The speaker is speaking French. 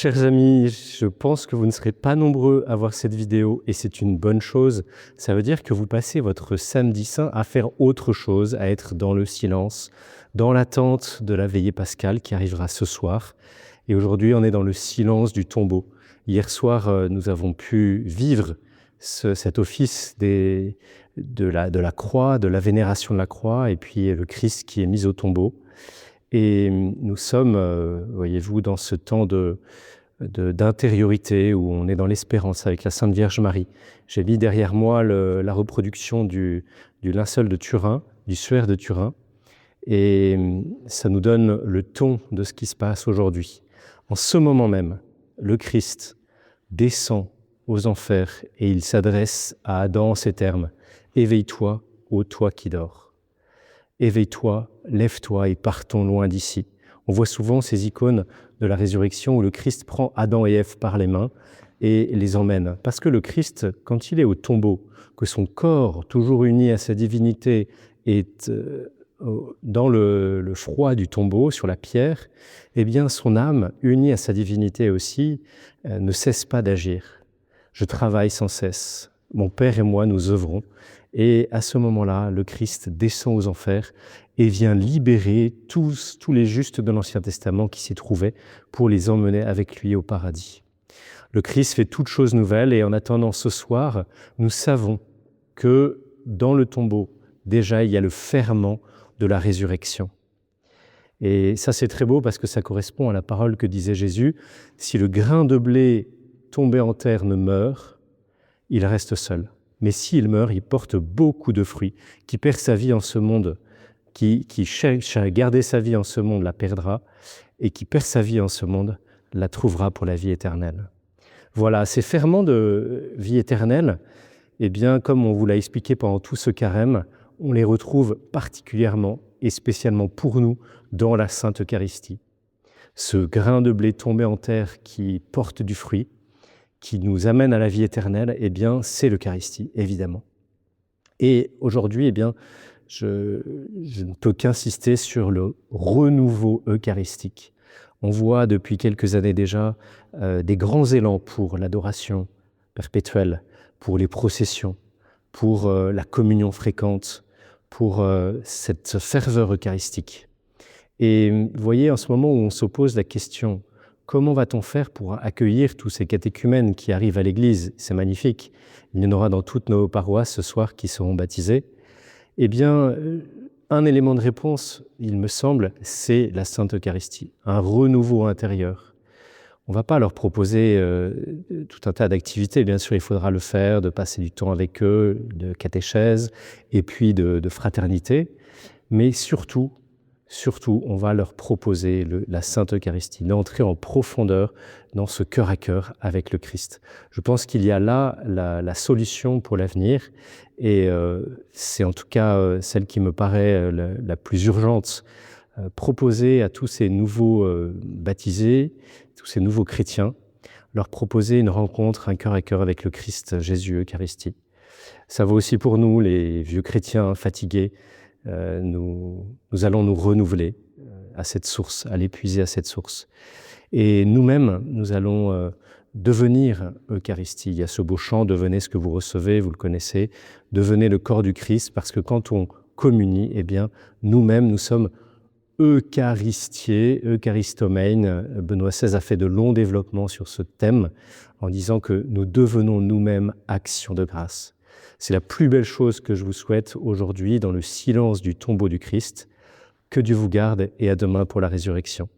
Chers amis, je pense que vous ne serez pas nombreux à voir cette vidéo et c'est une bonne chose. Ça veut dire que vous passez votre samedi saint à faire autre chose, à être dans le silence, dans l'attente de la veillée pascale qui arrivera ce soir. Et aujourd'hui, on est dans le silence du tombeau. Hier soir, nous avons pu vivre cet office de la croix, de la vénération de la croix, et puis le Christ qui est mis au tombeau. Et nous sommes, voyez-vous, dans ce temps d'intériorité où on est dans l'espérance avec la Sainte Vierge Marie. J'ai mis derrière moi la reproduction du linceul de Turin, du suaire de Turin, et ça nous donne le ton de ce qui se passe aujourd'hui. En ce moment même, le Christ descend aux enfers et il s'adresse à Adam en ces termes : « Éveille-toi, ô toi qui dors. Éveille-toi, lève-toi et partons loin d'ici. » On voit souvent ces icônes de la résurrection où le Christ prend Adam et Ève par les mains et les emmène. Parce que le Christ, quand il est au tombeau, que son corps, toujours uni à sa divinité, est dans le froid du tombeau, sur la pierre, eh bien son âme, unie à sa divinité aussi, ne cesse pas d'agir. Je travaille sans cesse. Mon Père et moi, nous œuvrons. Et à ce moment-là, le Christ descend aux enfers et vient libérer tous les justes de l'Ancien Testament qui s'y trouvaient pour les emmener avec lui au paradis. Le Christ fait toutes choses nouvelles et en attendant ce soir, nous savons que dans le tombeau, déjà, il y a le ferment de la résurrection. Et ça, c'est très beau parce que ça correspond à la parole que disait Jésus : « Si le grain de blé tombé en terre ne meurt, il reste seul. Mais s'il meurt, il porte beaucoup de fruits. Qui perd sa vie en ce monde, qui cherche à garder sa vie en ce monde, la perdra. Et qui perd sa vie en ce monde, la trouvera pour la vie éternelle. » Voilà, ces ferments de vie éternelle, eh bien, comme on vous l'a expliqué pendant tout ce carême, on les retrouve particulièrement et spécialement pour nous dans la Sainte Eucharistie. Ce grain de blé tombé en terre qui porte du fruit, qui nous amène à la vie éternelle, eh bien, c'est l'Eucharistie, évidemment. Et aujourd'hui, eh bien, je ne peux qu'insister sur le renouveau eucharistique. On voit depuis quelques années déjà des grands élans pour l'adoration perpétuelle, pour les processions, pour la communion fréquente, pour cette ferveur eucharistique. Et vous voyez, en ce moment où on se pose la question: comment va-t-on faire pour accueillir tous ces catéchumènes qui arrivent à l'Église ? C'est magnifique. Il y en aura dans toutes nos paroisses ce soir qui seront baptisés. Eh bien, un élément de réponse, il me semble, c'est la Sainte Eucharistie, un renouveau intérieur. On ne va pas leur proposer tout un tas d'activités. Bien sûr, il faudra le faire, de passer du temps avec eux, de catéchèse et puis de fraternité. Mais surtout, on va leur proposer la Sainte Eucharistie, d'entrer en profondeur dans ce cœur à cœur avec le Christ. Je pense qu'il y a là la solution pour l'avenir et c'est en tout cas celle qui me paraît la plus urgente. Proposer à tous ces nouveaux baptisés, tous ces nouveaux chrétiens, leur proposer une rencontre, un cœur à cœur avec le Christ Jésus Eucharistie. Ça vaut aussi pour nous, les vieux chrétiens fatigués. Nous allons nous renouveler à cette source, à l'épuiser à cette source. Et nous-mêmes, nous allons devenir Eucharistie. Il y a ce beau chant « Devenez ce que vous recevez », vous le connaissez. Devenez le corps du Christ, parce que quand on communie, eh bien, nous-mêmes, nous sommes eucharistiés, eucharistomènes. Benoît XVI a fait de longs développements sur ce thème en disant que nous devenons nous-mêmes action de grâce. C'est la plus belle chose que je vous souhaite aujourd'hui dans le silence du tombeau du Christ. Que Dieu vous garde et à demain pour la résurrection.